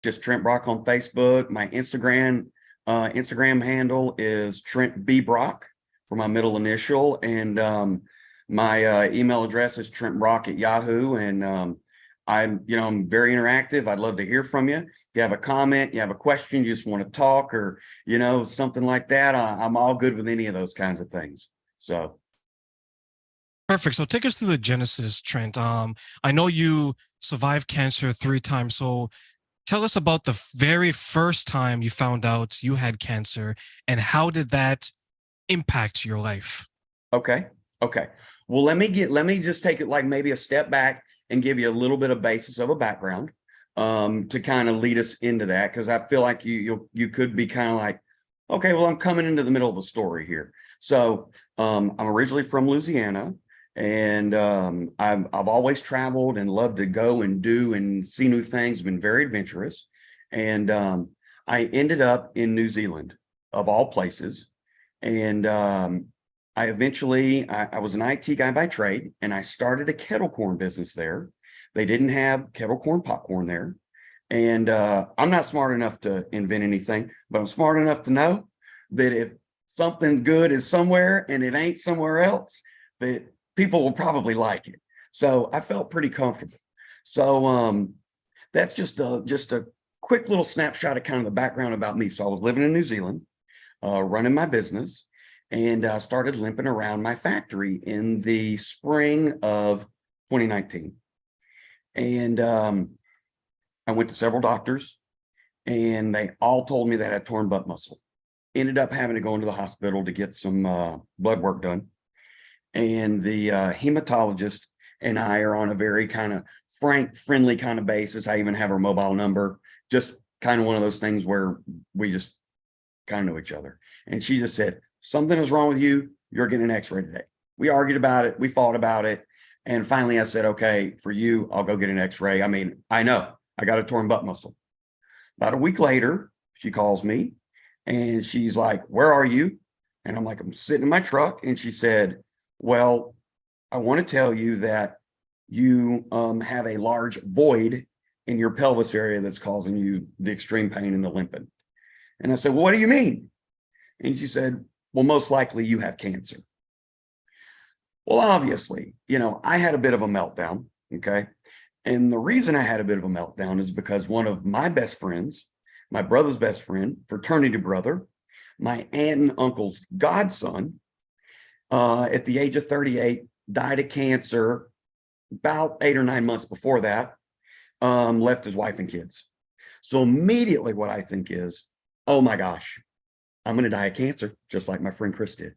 just Trent Brock on Facebook. My Instagram handle is Trent B Brock for my middle initial, and my email address is trentbrock@yahoo. And I'm very interactive. I'd love to hear from you. If you have a comment, you have a question, you just want to talk, or something like that, I'm all good with any of those kinds of things. So Perfect. So take us through the genesis, Trent. I know you survived cancer 3 times. So tell us about the very first time you found out you had cancer, and how did that impact your life? okay. Well, let me just take it like maybe a step back and give you a little bit of basis of a background to kind of lead us into that, because I feel like you could be kind of like, okay, well, I'm coming into the middle of the story here. So I'm originally from Louisiana, and I've always traveled and loved to go and do and see new things, been very adventurous. And I ended up in New Zealand, of all places. And I was an IT guy by trade, and I started a kettle corn business there. They didn't have kettle corn popcorn there. And I'm not smart enough to invent anything, but I'm smart enough to know that if something good is somewhere and it ain't somewhere else, that people will probably like it. So I felt pretty comfortable. So that's just a quick little snapshot of kind of the background about me. So I was living in New Zealand, running my business, and started limping around my factory in the spring of 2019. And I went to several doctors, and they all told me that I had torn butt muscle. Ended up having to go into the hospital to get some blood work done. And the hematologist and I are on a very kind of frank, friendly kind of basis. I even have her mobile number, just kind of one of those things where we just kind of know each other. And she just said, something is wrong with you. You're getting an x-ray today. We argued about it. We fought about it. And finally I said, okay, for you, I'll go get an x-ray. I mean, I know I got a torn butt muscle. About a week later, she calls me and she's like, where are you? And I'm like, I'm sitting in my truck. And she said, well, I want to tell you that you have a large void in your pelvis area that's causing you the extreme pain and the limping. And I said, well, what do you mean? And she said, well, most likely you have cancer. Well, obviously, I had a bit of a meltdown. Okay. And the reason I had a bit of a meltdown is because one of my best friends, my brother's best friend, fraternity brother, my aunt and uncle's godson, at the age of 38, died of cancer about 8 or 9 months before that, left his wife and kids. So immediately what I think is, oh my gosh, I'm going to die of cancer, just like my friend Chris did.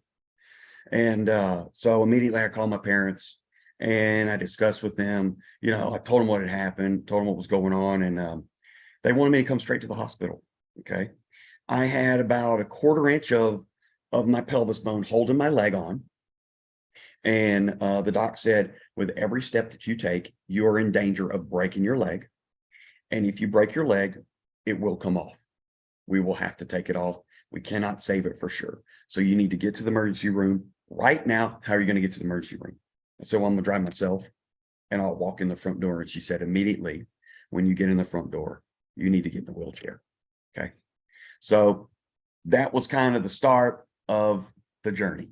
And so immediately I called my parents and I discussed with them, I told them what had happened, told them what was going on. And they wanted me to come straight to the hospital. Okay. I had about a 1/4 inch of my pelvis bone holding my leg on. And the doc said, with every step that you take, you are in danger of breaking your leg. And if you break your leg, it will come off. We will have to take it off. We cannot save it for sure. So you need to get to the emergency room right now. How are you going to get to the emergency room? I said, well, I'm going to drive myself and I'll walk in the front door. And she said, immediately when you get in the front door, you need to get in the wheelchair. Okay. So that was kind of the start of the journey.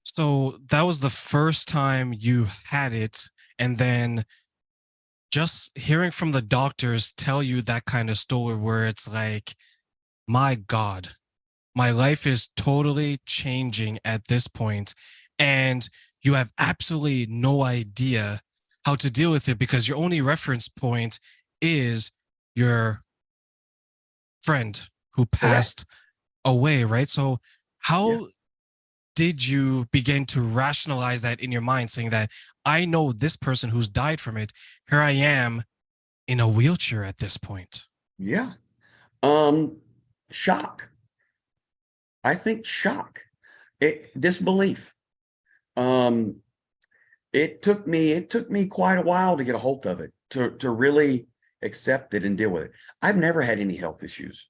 So that was the first time you had it. And then just hearing from the doctors tell you that kind of story where it's like, my God, my life is totally changing at this point, and you have absolutely no idea how to deal with it because your only reference point is your friend who passed away, right? So how did you begin to rationalize that in your mind, saying that I know this person who's died from it, here I am in a wheelchair at this point? Yeah. Shock. I think shock. Disbelief. It took me quite a while to get a hold of it, to really accept it and deal with it. I've never had any health issues.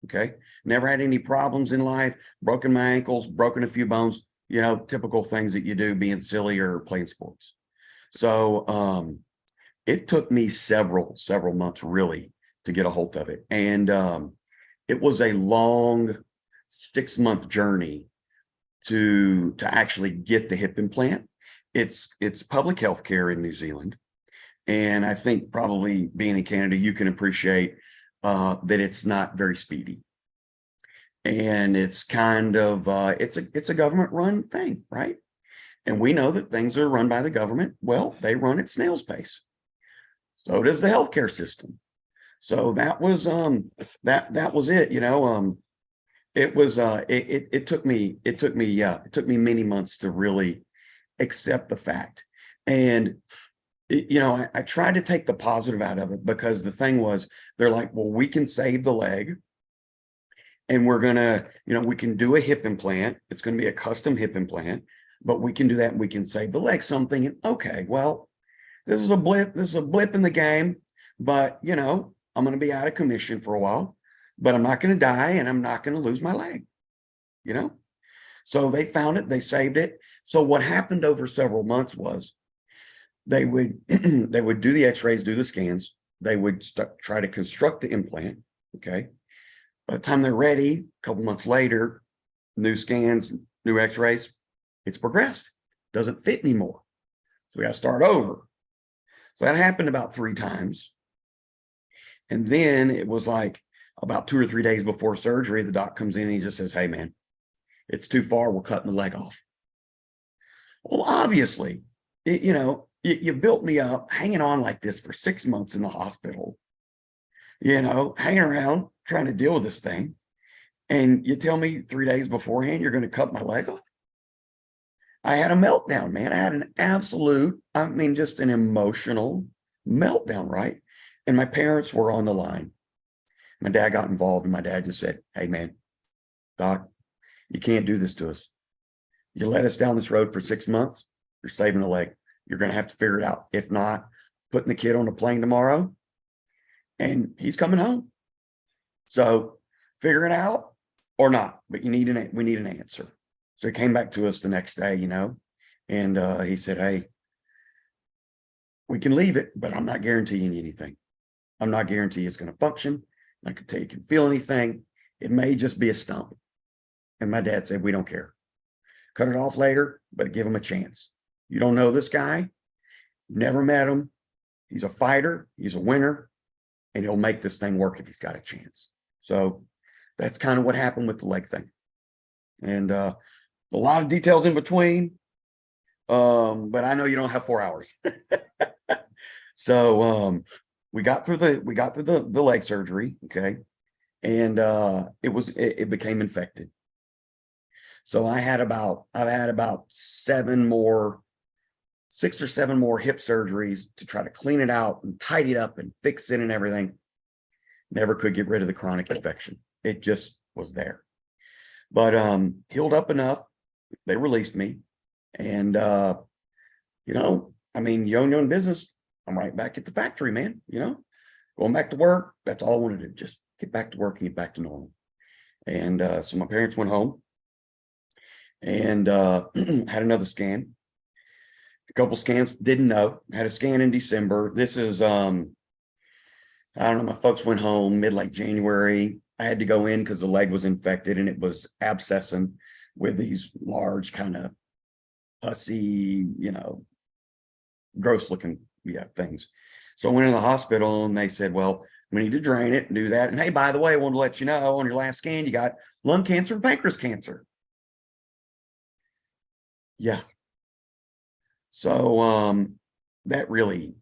Okay. Never had any problems in life, broken my ankles, broken a few bones, typical things that you do being silly or playing sports. So, it took me several months really to get a hold of it. And it was a long 6-month journey to actually get the hip implant. It's public health care in New Zealand. And I think probably being in Canada, you can appreciate that it's not very speedy. And it's kind of it's a government run thing, right? And we know that things are run by the government. Well, they run at snail's pace. So does the healthcare system. So that was that was it, it was it took me it took me many months to really accept the fact. And I tried to take the positive out of it, because the thing was, they're like, well, we can save the leg, and we're gonna, we can do a hip implant. It's going to be a custom hip implant, but we can do that and we can save the leg. So I'm thinking, okay, well, this is a blip in the game, but I'm going to be out of commission for a while, but I'm not going to die and I'm not going to lose my leg, you know? So they found it, they saved it. So what happened over several months was they would they would do the x-rays, do the scans, they would try to construct the implant. Okay. By the time they're ready, a couple months later, new scans, new x-rays, it's progressed, doesn't fit anymore. So we got to start over. So that happened about 3 times. And then it was like about 2 or 3 days before surgery, the doc comes in and he just says, hey man, it's too far, we're cutting the leg off. Well, obviously, you built me up hanging on like this for 6 months in the hospital, hanging around trying to deal with this thing. And you tell me 3 days beforehand, you're going to cut my leg off. I had a meltdown, man. I had an absolute, just an emotional meltdown, right? And my parents were on the line. My dad got involved, and my dad just said, hey man, doc, you can't do this to us. You let us down this road for 6 months, you're saving a leg. You're going to have to figure it out. If not, putting the kid on a plane tomorrow and he's coming home. So figure it out or not, but we need an answer. So he came back to us the next day, and he said, hey, we can leave it, but I'm not guaranteeing you anything. I'm not guaranteeing it's going to function. I can tell you can feel anything. It may just be a stump. And my dad said, we don't care. Cut it off later, but give him a chance. You don't know this guy, never met him. He's a fighter, he's a winner, and he'll make this thing work if he's got a chance. So that's kind of what happened with the leg thing. And a lot of details in between, but I know you don't have 4 hours. So we got through the leg surgery, okay, and it became infected. So I've had about 6 or 7 more hip surgeries to try to clean it out and tidy it up and fix it and everything. Never could get rid of the chronic infection. It just was there. But healed up enough. They released me. And young business. I'm right back at the factory, man. Going back to work. That's all I wanted to do. Just get back to work and get back to normal. And so my parents went home and had another scan. A couple scans, didn't know. Had a scan in December. This is I don't know, my folks went home mid-late January. I had to go in because the leg was infected and it was abscessing with these large kind of pussy, gross looking things. So I went in the hospital and they said, well, we need to drain it and do that. And hey, by the way, I wanted to let you know on your last scan, you got lung cancer and pancreas cancer. Yeah. So that really,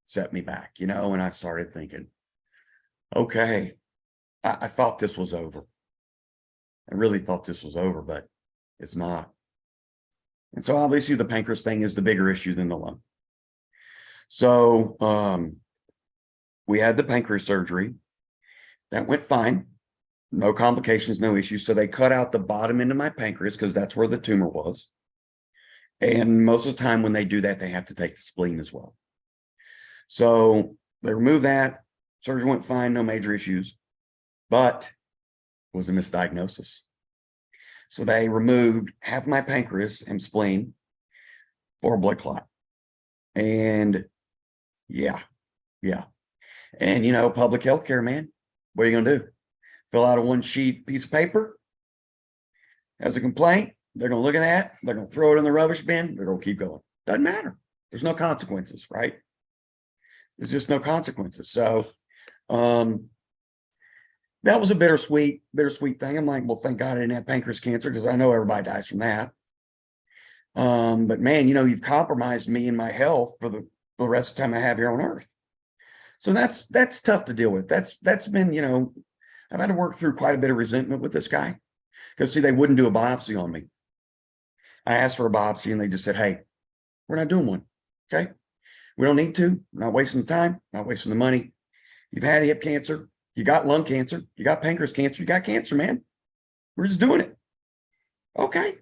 set me back, and I started thinking, okay, I thought this was over. I really thought this was over, but it's not. And so obviously the pancreas thing is the bigger issue than the lung. So we had the pancreas surgery. That went fine. No complications, no issues. So they cut out the bottom end of my pancreas because that's where the tumor was. And most of the time when they do that, they have to take the spleen as well. So they removed that. Surgery went fine, no major issues, but it was a misdiagnosis. So they removed half my pancreas and spleen for a blood clot. And yeah, yeah. And public health care, man, what are you gonna do? Fill out a one sheet piece of paper as a complaint. They're gonna look at that, they're gonna throw it in the rubbish bin, they're gonna keep going. Doesn't matter. There's no consequences, right? There's just no consequences. So that was a bittersweet thing. I'm like, well, thank God I didn't have pancreas cancer, because I know everybody dies from that. But man, you've compromised me and my health for the rest of the time I have here on earth. So that's tough to deal with. That's been, I've had to work through quite a bit of resentment with this guy, because see, they wouldn't do a biopsy on me. I asked for a biopsy and they just said, hey, we're not doing one. Okay. We don't need to. We're not wasting the time, not wasting the money. You've had hip cancer, you got lung cancer, you got pancreas cancer, you got cancer, man. We're just doing it. Okay.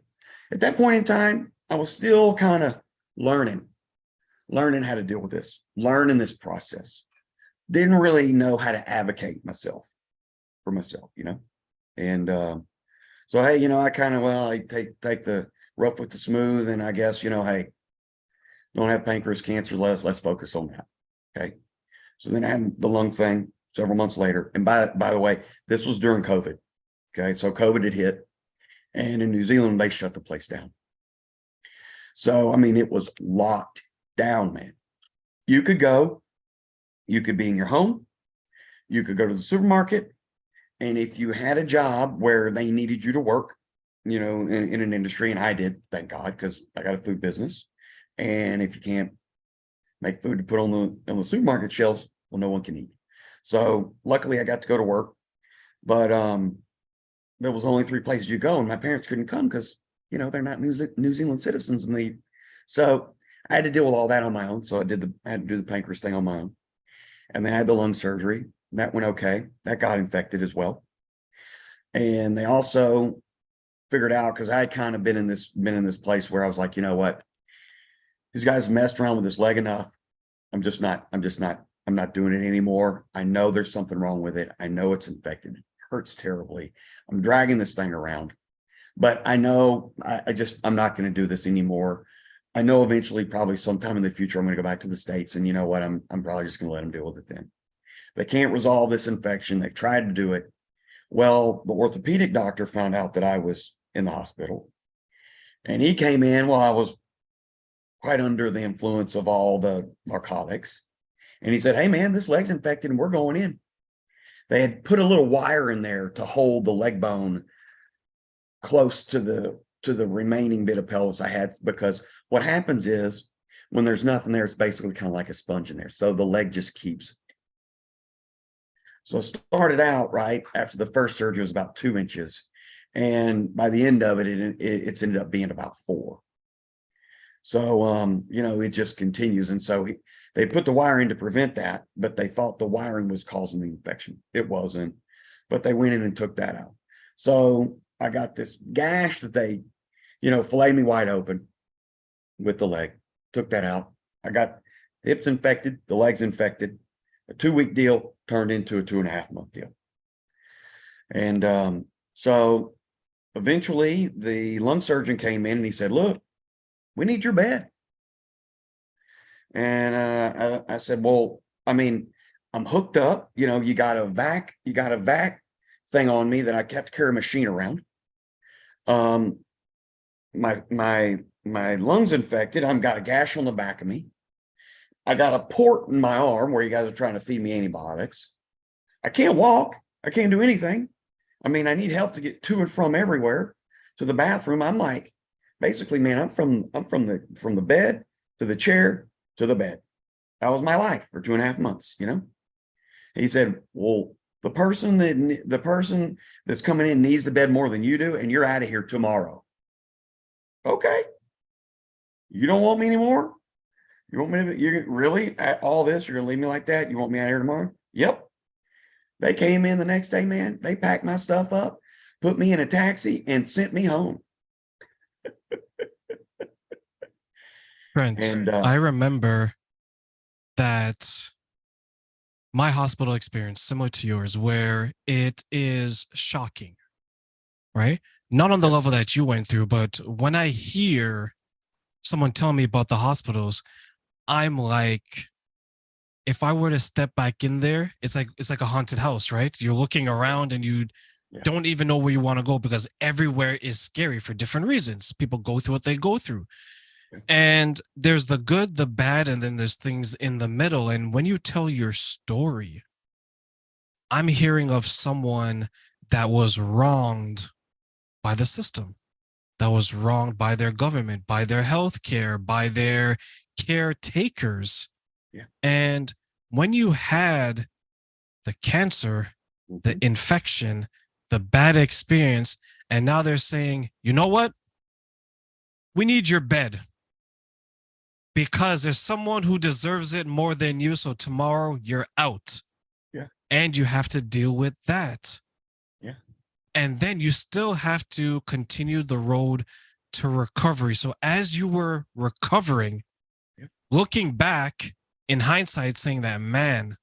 At that point in time, I was still kind of learning how to deal with this, learning this process. Didn't really know how to advocate for myself, And so, hey, I kind of, I take the rough with the smooth, and I guess, hey, don't have pancreas cancer. Let's focus on that. Okay. So then I had the lung thing several months later. And by the way, this was during COVID. Okay. So COVID had hit, and in New Zealand, they shut the place down. So, I mean, it was locked down, man. You could be in your home, you could go to the supermarket. And if you had a job where they needed you to work, in an industry, and I did, thank God, because I got a food business. And if you can't make food to put on the supermarket shelves, well, no one can eat. So luckily I got to go to work, but there was only 3 places you go, and my parents couldn't come because they're not New Zealand citizens, and so I had to deal with all that on my own. So I had to do the pancreas thing on my own, and then I had the lung surgery. That went okay. That got infected as well, and they also figured out, because I had kind of been in this place where I was like, you know what, these guys messed around with this leg enough. I'm not doing it anymore. I know there's something wrong with it. I know it's infected. It hurts terribly. I'm dragging this thing around, but I know I'm not going to do this anymore. I know eventually, probably sometime in the future, I'm going to go back to the States, and you know what? I'm probably just going to let them deal with it then. They can't resolve this infection. They've tried to do it. Well, the orthopedic doctor found out that I was in the hospital, and he came in while I was quite under the influence of all the narcotics. And he said, hey man, this leg's infected and we're going in. They had put a little wire in there to hold the leg bone close to the remaining bit of pelvis I had, because what happens is when there's nothing there, it's basically kind of like a sponge in there. So the leg just keeps. So it started out right after the first surgery was about 2 inches. And by the end of it, it's ended up being about 4. So, it just continues. And so they put the wire in to prevent that, but they thought the wiring was causing the infection. It wasn't, but they went in and took that out. So I got this gash that they, filleted me wide open with the leg, took that out. I got the hips infected, the legs infected. A 2-week deal turned into a 2.5-month deal. And so eventually the lung surgeon came in and he said, look, we need your bed. And I said, well, I mean, I'm hooked up, you got a vac thing on me that I have to carry a machine around. My lungs infected. I've got a gash on the back of me. I got a port in my arm where you guys are trying to feed me antibiotics. I can't walk. I can't do anything. I mean, I need help to get to and from everywhere, to the bathroom. I'm like, basically, man, I'm from the bed to the chair to the bed. That was my life for 2.5 months. He said, well, the person that's coming in needs the bed more than you do, and you're out of here tomorrow. Okay. You don't want me anymore? You want me to, you're really at all this? You're going to leave me like that? You want me out here tomorrow? Yep. They came in the next day, man. They packed my stuff up, put me in a taxi, and sent me home. Trent, And I remember that my hospital experience, similar to yours, where it is shocking, right? Not on the level that you went through, but when I hear someone tell me about the hospitals, I'm like, if I were to step back in there, it's like a haunted house, right? You're looking around and you Yeah. don't even know where you want to go because everywhere is scary for different reasons. People go through what they go through. Yeah. And there's the good, the bad, and then there's things in the middle. And when you tell your story, I'm hearing of someone that was wronged by the system, that was wronged by their government, by their healthcare, by their caretakers. Yeah. And when you had the cancer, the Mhm. infection, the bad experience, and now they're saying, you know what? We need your bed because there's someone who deserves it more than you. So tomorrow you're out. Yeah. And you have to deal with that. Yeah. And then you still have to continue the road to recovery. So as you were recovering, Yeah. looking back in hindsight, saying that, man,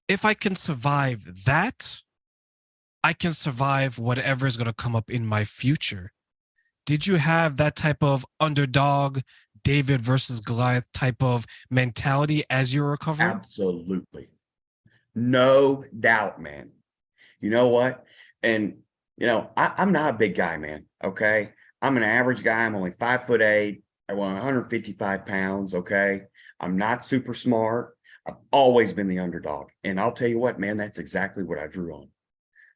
if I can survive that, I can survive whatever is going to come up in my future. Did you have that type of underdog, David versus Goliath type of mentality as you're recovering? Absolutely. No doubt, man. You know what? And I'm not a big guy, man. Okay. I'm an average guy. I'm only 5'8". I weigh 155 pounds. Okay. I'm not super smart. I've always been the underdog. And I'll tell you what, man, that's exactly what I drew on.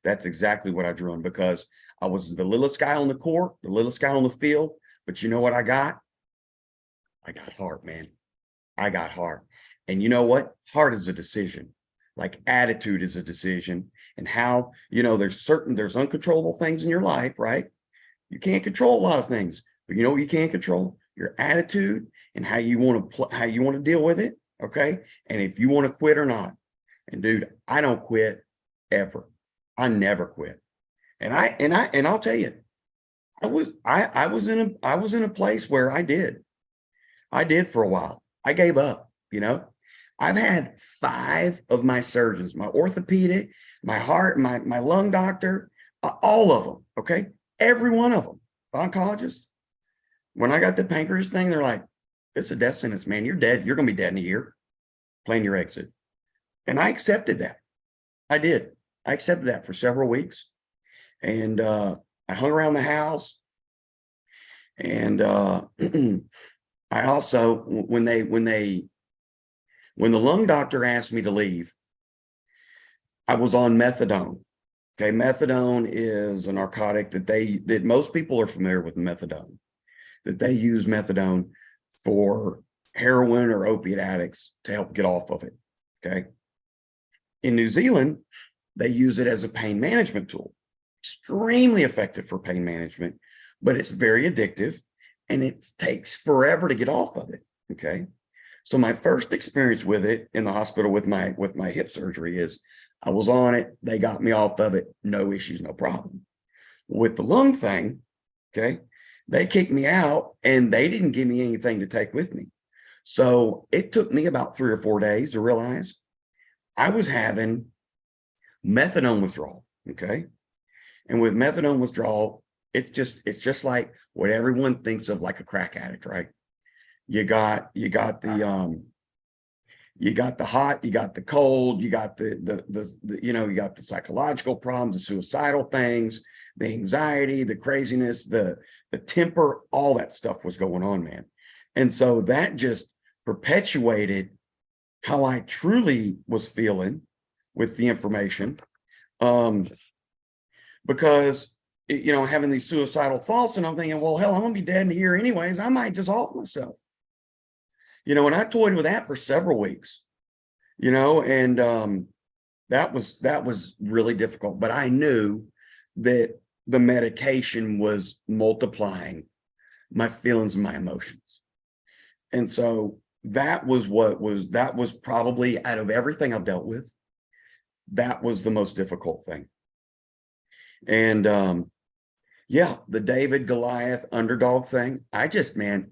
That's exactly what I drew on because I was the littlest guy on the court, the littlest guy on the field. But you know what I got? I got heart, man. I got heart. And you know what? Heart is a decision. Like attitude is a decision. And how, there's uncontrollable things in your life, right? You can't control a lot of things, but you know what you can control? Your attitude and how you want to how you want to deal with it. Okay. And if you want to quit or not. And dude, I don't quit ever. I never quit. And I'll tell you, I was in a place where I did for a while. I gave up, I've had 5 of my surgeons, my orthopedic, my heart, my lung doctor, all of them, okay? Every one of them, oncologist. When I got the pancreas thing, they're like, it's a death sentence, man. You're dead. You're going to be dead in a year. Plan your exit. And I accepted that. I did. I accepted that for several weeks. And I hung around the house. And I also, when the lung doctor asked me to leave, I was on methadone. Okay, methadone is a narcotic that most people are familiar with methadone, that they use methadone for heroin or opiate addicts to help get off of it. Okay. In New Zealand, they use it as a pain management tool. Extremely effective for pain management, but it's very addictive and it takes forever to get off of it. Okay. So my first experience with it in the hospital with my hip surgery is I was on it. They got me off of it. No issues, no problem. With the lung thing, okay, they kicked me out and they didn't give me anything to take with me. So it took me about 3 or 4 days to realize I was having methadone withdrawal. Okay. And with methadone withdrawal, it's just like what everyone thinks of like a crack addict, right? You got the hot, you got the cold, you got the you got the psychological problems, the suicidal things, the anxiety, the craziness, the temper, all that stuff was going on, man. And so that just perpetuated how I truly was feeling with the information. Because having these suicidal thoughts, and I'm thinking, well, hell, I'm gonna be dead in here anyways. I might just off myself. And I toyed with that for several weeks, and that was really difficult. But I knew that the medication was multiplying my feelings and my emotions. And so that was probably, out of everything I've dealt with, that was the most difficult thing. And yeah, the David Goliath underdog thing, I just made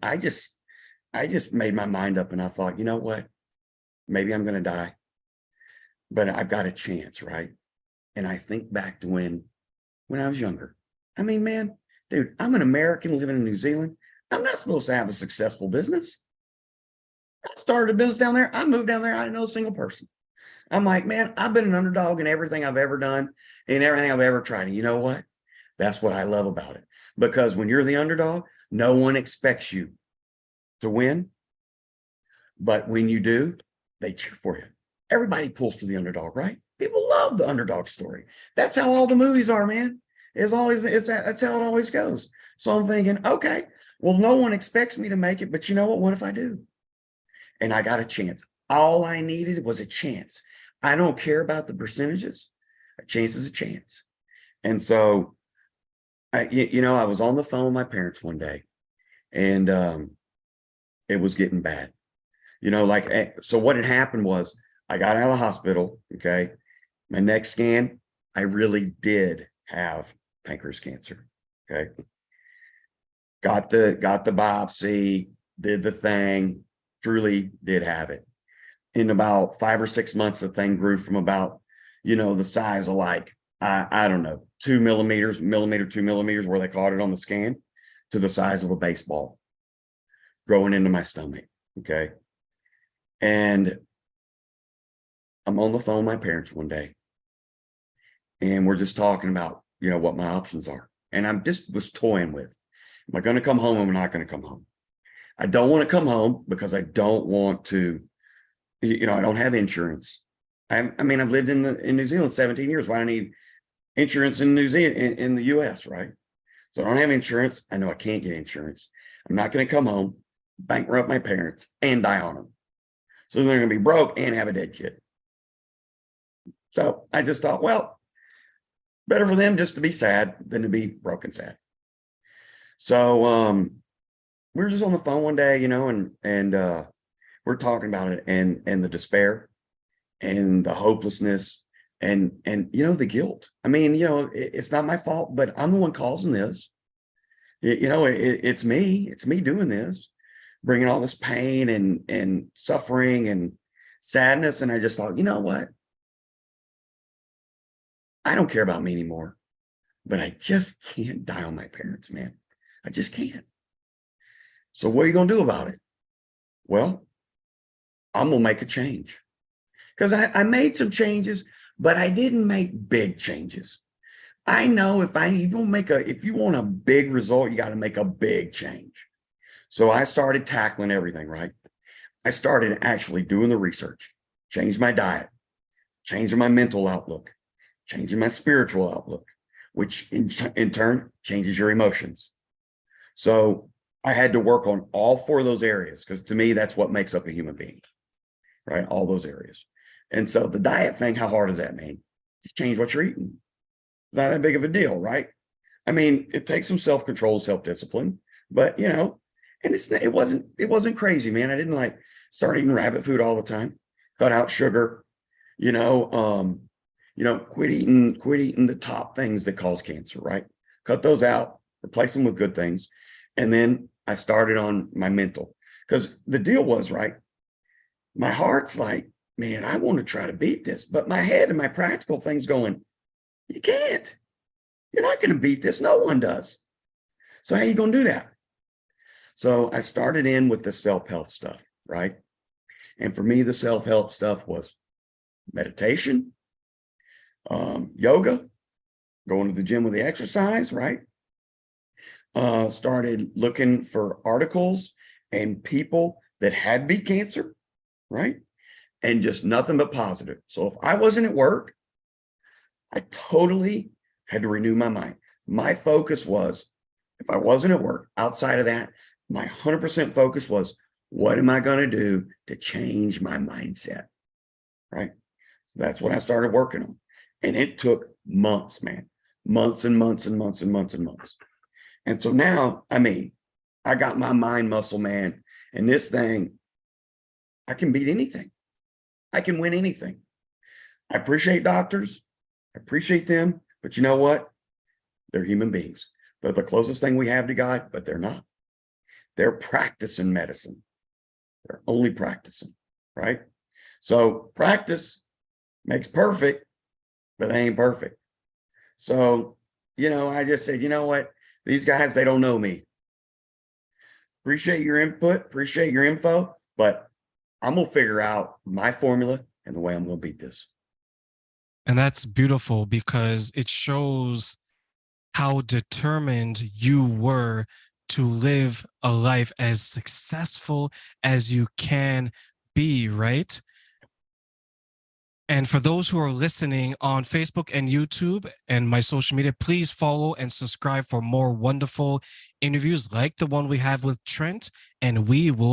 my mind up and I thought, you know what? Maybe I'm going to die, but I've got a chance, right? And I think back to when I was younger. I mean, man, dude, I'm an American living in New Zealand. I'm not supposed to have a successful business. I started a business down there. I moved down there. I didn't know a single person. I'm like, man, I've been an underdog in everything I've ever done and everything I've ever tried. And you know what? That's what I love about it. Because when you're the underdog, no one expects you to win. But when you do, they cheer for you. Everybody pulls for the underdog, right? People love the underdog story. That's how all the movies are, man. That's how it always goes. So I'm thinking, okay, well, no one expects me to make it, but you know what? What if I do? And I got a chance. All I needed was a chance. I don't care about the percentages. A chance is a chance. And so, I was on the phone with my parents one day, and it was getting bad. So what had happened was I got out of the hospital. Okay. My next scan, I really did have pancreas cancer. Okay. Got the biopsy, did the thing, truly did have it. In about 5 or 6 months, the thing grew from about, the size of like, I don't know, 2 millimeters, 2 millimeters where they caught it on the scan, to the size of a baseball growing into my stomach. Okay. And I'm on the phone with my parents one day, and we're just talking about, what my options are. And I'm just was toying with, am I going to come home or am I not going to come home? I don't want to come home because I don't want to, I don't have insurance. I've lived in New Zealand 17 years. Why do I need insurance in New Zealand, in the US, right? So I don't have insurance. I know I can't get insurance. I'm not going to come home, bankrupt my parents, and die on them. So they're going to be broke and have a dead kid. So I just thought, well, better for them just to be sad than to be broken sad. So we were just on the phone one day, and we're talking about it, and the despair and the hopelessness and the guilt. It's not my fault, but I'm the one causing this. It's me doing this, bringing all this pain and suffering and sadness. And I just thought, you know what? I don't care about me anymore, but I just can't die on my parents, man. I just can't. So what are you going to do about it? Well, I'm going to make a change, because I made some changes, but I didn't make big changes. I know if you want a big result, you got to make a big change. So I started tackling everything, right? I started actually doing the research, changed my diet, changing my mental outlook, changing my spiritual outlook, which in turn changes your emotions. So I had to work on all 4 of those areas, because to me, that's what makes up a human being, right? All those areas. And so the diet thing, how hard is that, man? Just change what you're eating. It's not that big of a deal, right? It takes some self-control, self-discipline, but and it wasn't crazy, man. I didn't like start eating rabbit food all the time, cut out sugar, quit eating the top things that cause cancer, right? Cut those out, replace them with good things. And then I started on my mental, because the deal was, right, my heart's like, man, I want to try to beat this, but my head and my practical things going, you can't. You're not going to beat this. No one does. So how are you going to do that? So I started in with the self-help stuff, right? And for me, the self-help stuff was meditation, yoga, going to the gym with the exercise, right? Started looking for articles and people that had beat cancer, right? And just nothing but positive. So if I wasn't at work, I totally had to renew my mind. My focus was, if I wasn't at work, outside of that, my 100% focus was, what am I going to do to change my mindset? Right? So that's what I started working on. And it took months, man, months and months and months and months and months. And so now, I got my mind muscle, man. And this thing, I can beat anything. I can win anything. I appreciate doctors. I appreciate them. But you know what? They're human beings. They're the closest thing we have to God, but they're not. They're practicing medicine. They're only practicing, right? So practice makes perfect, but they ain't perfect. So, I just said, you know what? These guys, they don't know me. Appreciate your input, appreciate your info, but I'm gonna figure out my formula and the way I'm gonna beat this. And that's beautiful because it shows how determined you were to live a life as successful as you can be, right? And for those who are listening on Facebook and YouTube and my social media, please follow and subscribe for more wonderful interviews like the one we have with Trent. And we will